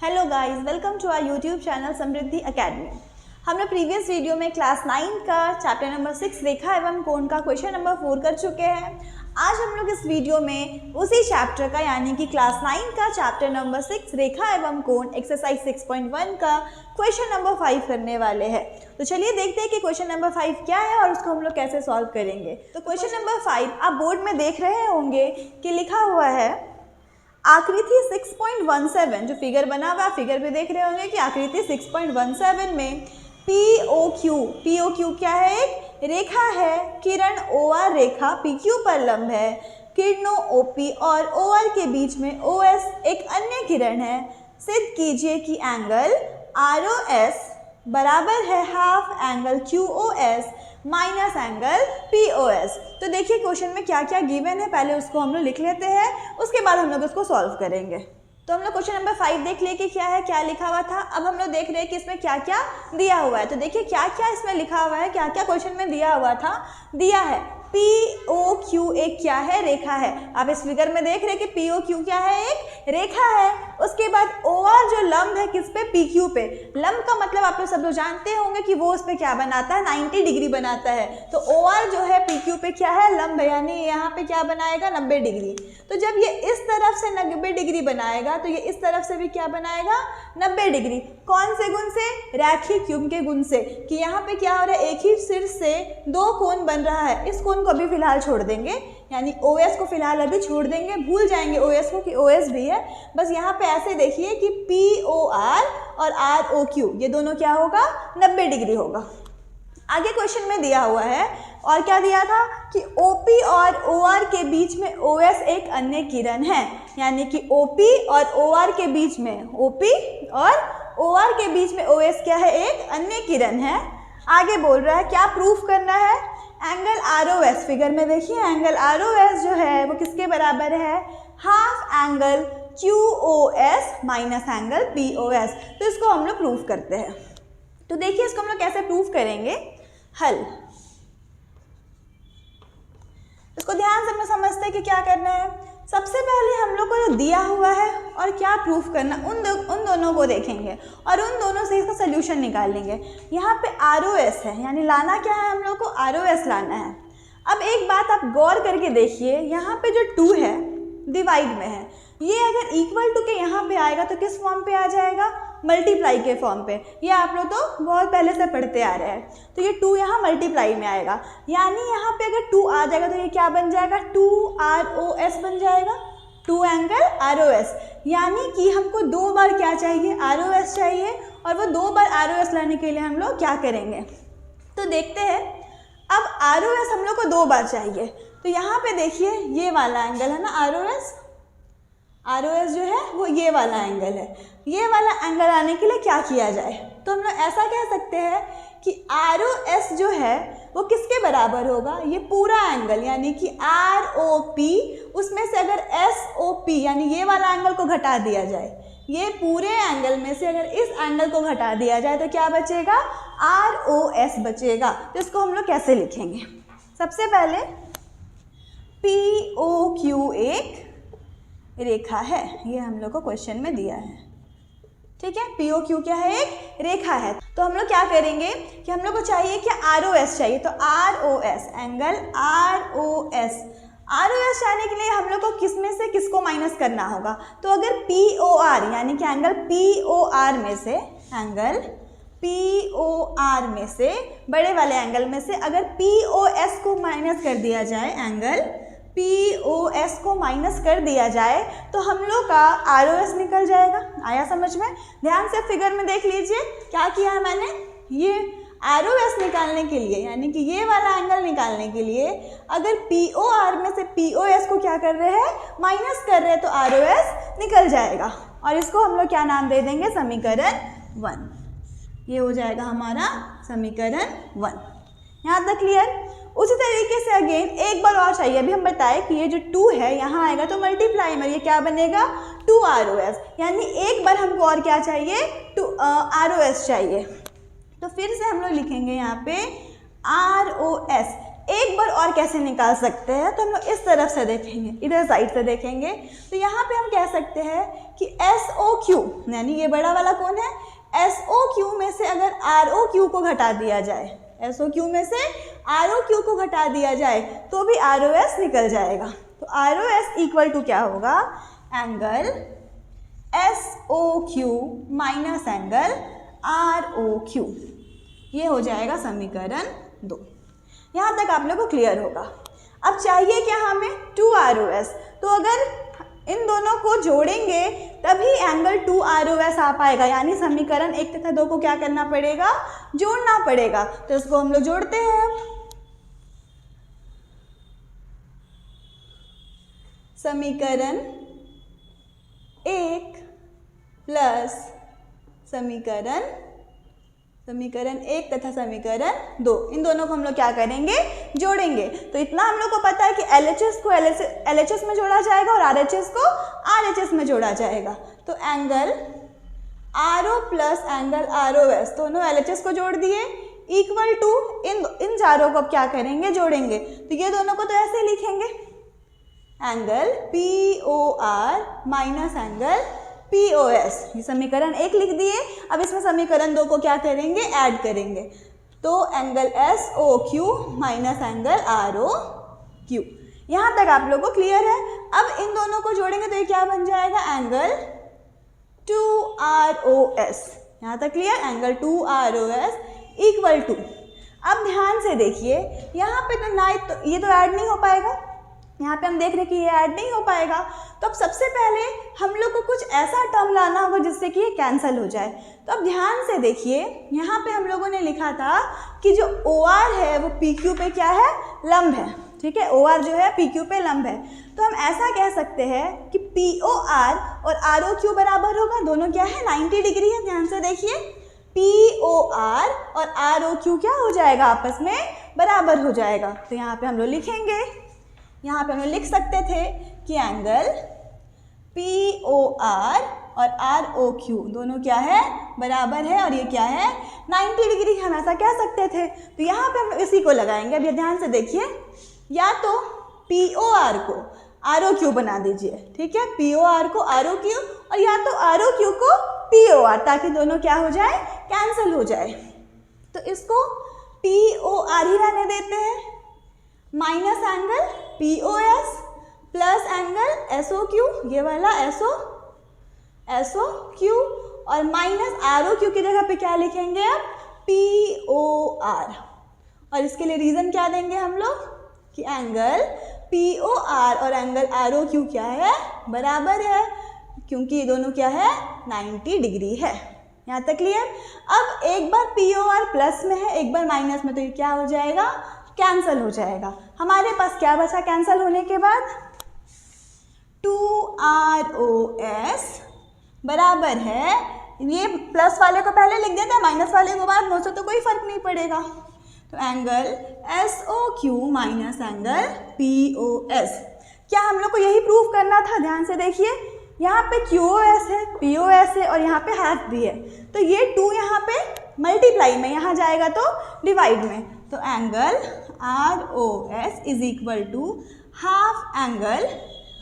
Hello guys, welcome to our YouTube channel Samriddhi academy. हमने previous video में class 9 का chapter number 6 रेखा एवं कोण का क्वेश्चन नंबर 4 कर चुके हैं। आज हम लोग इस वीडियो में उसी चैप्टर का यानी कि क्लास 9 का चैप्टर नंबर 6 रेखा एवं कोण एक्सरसाइज 6.1 का क्वेश्चन नंबर 5 करने वाले हैं। तो चलिए देखते हैं कि क्वेश्चन नंबर 5 क्या है और उसको हम लोग कैसे सॉल्व करेंगे। तो क्वेश्चन नंबर 5 आप बोर्ड में देख रहे होंगे कि लिखा हुआ है आकृति 6.17 जो फिगर बना हुआ, फिगर पे देख रहे होंगे कि आकृति 6.17 में POQ क्या है? एक रेखा है। किरण OR रेखा PQ पर लंब है। किरणों OP और OR के बीच में OS एक अन्य किरण है। सिद्ध कीजिए कि एंगल ROS बराबर है half angle QOS minus angle POS। तो देखिए क्वेश्चन में क्या क्या गिवन है, पहले उसको हम लोग लिख लेते हैं, उसके बाद हम लोग उसको सॉल्व करेंगे। तो हम लोग क्वेश्चन नंबर 5 देख लिए कि क्या है, क्या लिखा हुआ था। अब हम लोग देख रहे हैं कि इसमें क्या क्या दिया हुआ है। तो देखिए क्या क्या इसमें लिखा हुआ है, क्या क्या क्वेश्चन में दिया हुआ था। दिया है POQ एक क्या है? रेखा है। आप इस फिगर में देख रहे हैं कि POQ क्या है? एक रेखा है। उसके बाद OR जो लंब है किस पे? PQ पे। लंब का मतलब आप लोग सब लोग जानते होंगे कि वो उस पे क्या बनाता है? 90 डिग्री बनाता है। तो OR जो है PQ पे क्या है? लंब है, यानी यहाँ पे क्या बनाएगा? 90 डिग्री। तो जब ये इस तरफ से 90 डिग्री बनाएगा तो ये इस तरफ से भी क्या बनाएगा? 90 डिग्री। कौन से गुण से? रैखिक युग्म के गुण से। कि यहाँ पे क्या हो रहा है? एक ही सिर से दो कोण बन रहा है। इस कोण को अभी फिलहाल छोड़ देंगे, यानी OS को फिलहाल अभी छोड़ देंगे, भूल जाएंगे OS को कि OS भी है। बस यहाँ पे ऐसे देखिए कि POR और ROQ ये दोनों क्या होगा? 90 डिग्री होगा। आगे क्वेश्चन में दिया हुआ है और क्या दिया था कि OP और OR के बीच में OS एक अन्य किरण है, यानी कि OP और OR के बीच में OP और OR के बीच में OS क्या है? एक अन्य किरण है। आगे बोल रहा है क्या प्रूफ करना है? एंगल ROS फिगर में देखिए, एंगल ROS जो है वो किसके बराबर है? Half angle QOS minus angle POS। तो इसको हम लोग प्रूफ करते हैं। तो देखिए इसको हम लोग कैसे प्रूफ करेंगे। हल, इसको ध्यान से हम लोग समझते हैं कि क्या करना है। सबसे पहले हम लोग को जो दिया हुआ है और क्या प्रूफ करना, उन दोनों को देखेंगे और उन दोनों से इसका सोल्यूशन निकालेंगे। यहाँ पे ROS है, यानी लाना क्या है? हम लोग को ROS लाना है। अब एक बात आप गौर करके देखिए, यहाँ पे जो 2 है डिवाइड में है, ये अगर इक्वल टू के यहाँ पे आएगा तो किस फॉर्म पे आ जाएगा? मल्टीप्लाई के फॉर्म पे। ये आप लोग तो बहुत पहले से पढ़ते आ रहे हैं। तो ये 2 यहाँ मल्टीप्लाई में आएगा, यानी यहाँ पे अगर 2 आ जाएगा तो ये क्या बन जाएगा? 2ROS बन जाएगा, 2 एंगल ROS। यानी कि हमको 2 बार क्या चाहिए? ROS चाहिए। और वो 2 बार ROS लाने के लिए हम लोग क्या करेंगे? तो देखते हैं। अब ROS हम लोग को 2 बार चाहिए, तो यहाँ पे देखिए ये वाला एंगल है ना ROS जो है वो ये वाला एंगल है। ये वाला एंगल आने के लिए क्या किया जाए? तो हम लोग ऐसा कह सकते हैं कि ROS जो है वो किसके बराबर होगा? ये पूरा एंगल, यानी कि ROP, उसमें से अगर SOP यानी ये वाला एंगल को घटा दिया जाए, ये पूरे एंगल में से अगर इस एंगल को घटा दिया जाए तो क्या बचेगा? ROS बचेगा। तो इसको हम लोग कैसे लिखेंगे? सबसे पहले POQ एक रेखा है, ये हम लोग को क्वेश्चन में दिया है। ठीक है, POQ क्या है? एक रेखा है। तो हम लोग क्या करेंगे कि हम लोग को चाहिए क्या? ROS चाहिए। तो ROS एंगल ROS चाहने के लिए हम लोग को किस में से किसको माइनस करना होगा? तो अगर POR यानी कि एंगल POR में से बड़े वाले एंगल में से अगर POS को माइनस कर दिया जाए, एंगल POS को माइनस कर दिया जाए तो हम लोग का ROS निकल जाएगा। आया समझ में? ध्यान से फिगर में देख लीजिए क्या किया है मैंने। ये ROS निकालने के लिए, यानी कि ये वाला एंगल निकालने के लिए अगर POR में से POS को क्या कर रहे हैं? माइनस कर रहे हैं, तो ROS निकल जाएगा। और इसको हम लोग क्या नाम दे देंगे? समीकरण 1। ये हो जाएगा हमारा समीकरण 1। यहाँ तक क्लियर? उसी तरीके से अगेन एक बार और चाहिए। अभी हम बताएं कि ये जो 2 है यहाँ आएगा तो मल्टीप्लाई में ये क्या बनेगा? 2ROS। यानी एक बार हमको और क्या चाहिए? ROS चाहिए। तो फिर से हम लोग लिखेंगे यहाँ पे ROS एक बार और कैसे निकाल सकते हैं, तो हम लोग इस तरफ से देखेंगे, इधर साइड से देखेंगे। तो यहाँ पे हम कह सकते हैं कि SOQ यानी ये बड़ा वाला कौन है, SOQ में से अगर ROQ को घटा दिया जाए, SOQ में से ROQ को घटा दिया जाए तो भी ROS निकल जाएगा। तो ROS इक्वल टू क्या होगा, angle SOQ minus angle ROQ। ये हो जाएगा समीकरण 2। यहाँ तक आप लोग को क्लियर होगा। अब चाहिए क्या हमें, 2ROS। तो अगर इन दोनों को जोड़ेंगे तभी एंगल 2ROS आ पाएगा, यानी समीकरण 1 तथा 2 को क्या करना पड़ेगा, जोड़ना पड़ेगा। तो इसको हम लोग जोड़ते हैं। समीकरण 1 प्लस समीकरण 1 तथा समीकरण 2, इन दोनों को हम लोग क्या करेंगे, जोड़ेंगे। तो इतना हम लोग को पता है कि LHS को LHS में जोड़ा जाएगा और RHS को RHS में जोड़ा जाएगा। तो angle RO plus angle ROS दोनों LHS को जोड़ दिए, इक्वल टू इन चारों को अब क्या करेंगे, जोड़ेंगे। तो ये दोनों को तो ऐसे लिखेंगे, angle POR minus angle POS। ये समीकरण 1 लिख दिए। अब इसमें समीकरण 2 को क्या करेंगे, ऐड करेंगे। तो angle SOQ minus angle ROQ। यहाँ तक आप लोगों को क्लियर है। अब इन दोनों को जोड़ेंगे तो ये क्या बन जाएगा, एंगल 2ROS। यहाँ तक clear, angle 2ROS equal to. अब ध्यान से देखिए, यहाँ पे तो ना ये तो ऐड नहीं हो पाएगा, यहाँ पे हम देख रहे हैं कि ये ऐड नहीं हो पाएगा। तो अब सबसे पहले हम लोग को कुछ ऐसा टर्म लाना होगा जिससे कि ये कैंसिल हो जाए। तो अब ध्यान से देखिए, यहाँ पे हम लोगों ने लिखा था कि जो OR है वो PQ पे क्या है, लंब है। ठीक है, OR जो है PQ पे लंब है। तो हम ऐसा कह सकते हैं कि POR और ROQ बराबर होगा, दोनों क्या है, 90 डिग्री है। ध्यान से देखिए, POR और ROQ क्या हो जाएगा, आपस में बराबर हो जाएगा। तो यहाँ पे हम लोग लिखेंगे, यहाँ पे हम लिख सकते थे कि एंगल POR और ROQ दोनों क्या है, बराबर है, और ये क्या है, 90 डिग्री। हम ऐसा कह सकते थे। तो यहाँ पे हम इसी को लगाएंगे। अब ये ध्यान से देखिए, या तो POR को ROQ बना दीजिए, ठीक है, POR को ROQ, और या तो ROQ को POR, ताकि दोनों क्या हो जाए, कैंसिल हो जाए। तो इसको POR ही रहने देते हैं, minus angle POS plus angle SOQ, ये वाला SOQ, और माइनस ROQ की जगह पे क्या लिखेंगे अब, POR। और इसके लिए रीज़न क्या देंगे हम लोग कि एंगल POR और एंगल ROQ क्या है, बराबर है, क्योंकि ये दोनों क्या है, 90 डिग्री है। यहाँ तक क्लियर। अब एक बार POR प्लस में है, एक बार माइनस में, तो ये क्या हो जाएगा, कैंसिल हो जाएगा। हमारे पास क्या बचा कैंसिल होने के बाद, 2ROS बराबर है, ये प्लस वाले को पहले लिख देते हैं, माइनस वाले को बाद में, तो कोई फर्क नहीं पड़ेगा। तो angle SOQ minus angle POS। क्या हम लोग को यही प्रूफ करना था? ध्यान से देखिए, यहाँ पे QOS है, POS है, और यहाँ पे हाफ भी है। तो ये 2 यहाँ पे मल्टीप्लाई में, यहाँ जाएगा तो डिवाइड में। तो angle ROS is equal to half angle,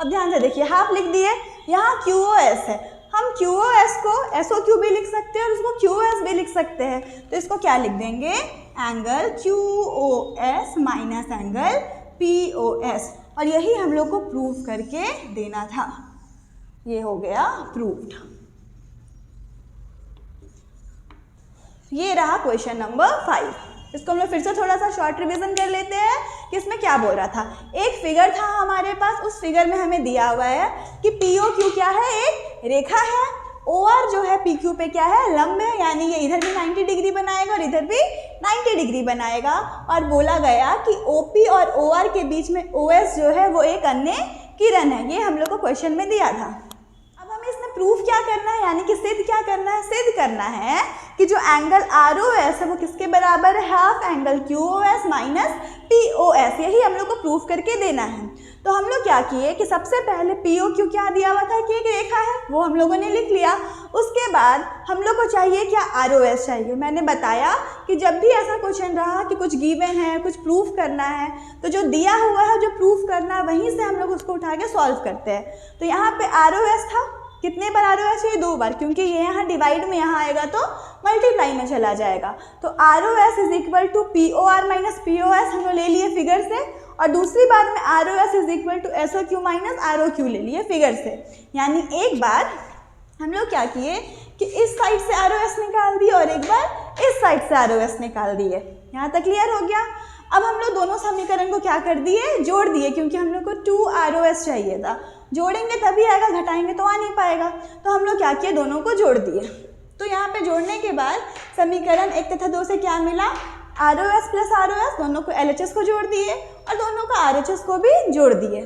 अब ध्यान से देखिए, हाफ लिख दिए, यहाँ QOS है, हम QOS को SOQ भी लिख सकते हैं और उसको QOS भी लिख सकते हैं। तो इसको क्या लिख देंगे, angle QOS minus angle POS। और यही हम लोग को प्रूफ करके देना था। ये हो गया प्रूव्ड। ये रहा क्वेश्चन नंबर 5। इसको हम लोग फिर से थोड़ा सा शॉर्ट रिवीजन कर लेते हैं कि इसमें क्या बोल रहा था। एक फिगर था हमारे पास, उस फिगर में हमें दिया हुआ है कि POQ क्या है, एक रेखा है, OR जो है PQ पे क्या है, लंब है, यानी ये इधर भी 90 डिग्री बनाएगा और इधर भी 90 डिग्री बनाएगा। और बोला गया कि OP और OR के बीच में OS जो है वो एक अन्य किरण है। ये हम लोग को क्वेश्चन में दिया था। अब हमें इसमें प्रूफ क्या करना है, यानी कि सिद्ध क्या करना है, सिद्ध करना है कि जो एंगल ROS है वो किसके बराबर है, half angle QOS minus POS। यही हम लोग को प्रूफ करके देना है। तो हम लोग क्या किए कि सबसे पहले POQ क्या दिया हुआ था कि एक रेखा है, वो हम लोगों ने लिख लिया। उसके बाद हम लोग को चाहिए क्या, ROS चाहिए। मैंने बताया कि जब भी ऐसा क्वेश्चन रहा कि कुछ गिवन है, कुछ प्रूफ करना है, तो जो दिया हुआ है, जो प्रूफ करना है, वहीं से हम लोग उसको उठा के सॉल्व करते हैं। तो यहाँ पे ROS था, कितने बार ROS चाहिए, 2 बार, क्योंकि ये यहाँ डिवाइड में यहाँ आएगा तो मल्टीप्लाई में चला जाएगा। तो ROS is equal to POR minus POS हम लोग ले लिए फिगर से, और दूसरी बार में ROS is equal to SOQ minus ROQ ले लिए फिगर से। यानी एक बार हम लोग क्या किए कि इस साइड से ROS निकाल दिए और एक बार इस साइड से ROS निकाल दिए। यहाँ तक क्लियर हो गया। अब हम लोग दोनों समीकरण को क्या कर दिए, जोड़ दिए, क्योंकि हम लोग को 2 ROS चाहिए था। जोड़ेंगे तभी आएगा, घटाएंगे तो आ नहीं पाएगा। तो हम लोग क्या किए, दोनों को जोड़ दिए। तो यहाँ पे जोड़ने के बाद समीकरण 1 तथा 2 से क्या मिला, ROS प्लस ROS, दोनों को LHS को जोड़ दिए और दोनों का RHS को भी जोड़ दिए।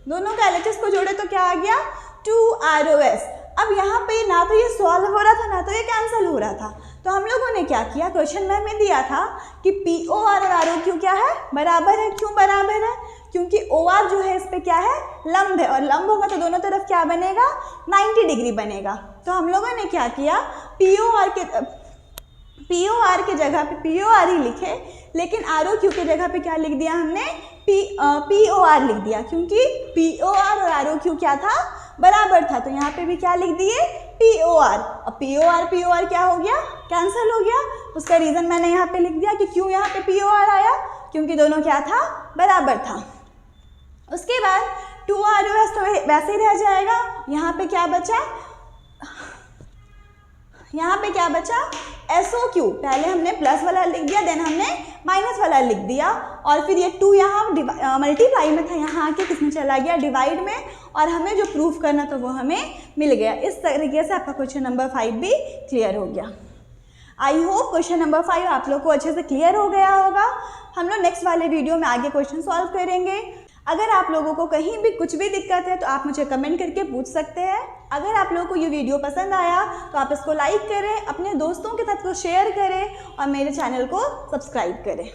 दोनों का LHS को जोड़े तो क्या आ गया, 2 ROS। अब यहाँ पे ना तो ये सॉल्व हो रहा था, ना तो ये कैंसिल हो रहा था। तो हम लोगों ने क्या किया, क्वेश्चन में हमें दिया था कि POR और ROQ क्या है, बराबर है। क्यों बराबर है, क्योंकि OR जो है इस पे क्या है, लंब है, और लंब होगा तो दोनों तरफ क्या बनेगा, 90 डिग्री बनेगा। तो हम लोगों ने क्या किया, POR के जगह पे POR ही लिखे, लेकिन ROQ के जगह पे क्या लिख दिया हमने, POR लिख दिया, क्योंकि POR और ROQ क्या था, बराबर था। तो यहाँ पे भी क्या लिख दिए, POR। अब POR क्या हो गया, कैंसिल हो गया। उसका रीज़न मैंने यहाँ पे लिख दिया कि क्यों यहाँ पे POR आया, क्योंकि दोनों क्या था, बराबर था। उसके बाद 2 ROS तो वैसे ही रह जाएगा। यहाँ पे क्या बचा, SOQ। पहले हमने प्लस वाला लिख दिया, देन हमने माइनस वाला लिख दिया, और फिर ये 2 यहाँ मल्टीप्लाई में था, यहाँ आके किसमें चला गया, डिवाइड में, और हमें जो प्रूफ करना था वो हमें मिल गया। इस तरीके से आपका क्वेश्चन नंबर 5 भी क्लियर हो गया। आई होप क्वेश्चन नंबर 5 आप लोग को अच्छे से क्लियर हो गया होगा। हम लोग नेक्स्ट वाले वीडियो में आगे क्वेश्चन सॉल्व करेंगे। अगर आप लोगों को कहीं भी कुछ भी दिक्कत है तो आप मुझे कमेंट करके पूछ सकते हैं। अगर आप लोगों को ये वीडियो पसंद आया तो आप इसको लाइक करें, अपने दोस्तों के साथ को शेयर करें और मेरे चैनल को सब्सक्राइब करें।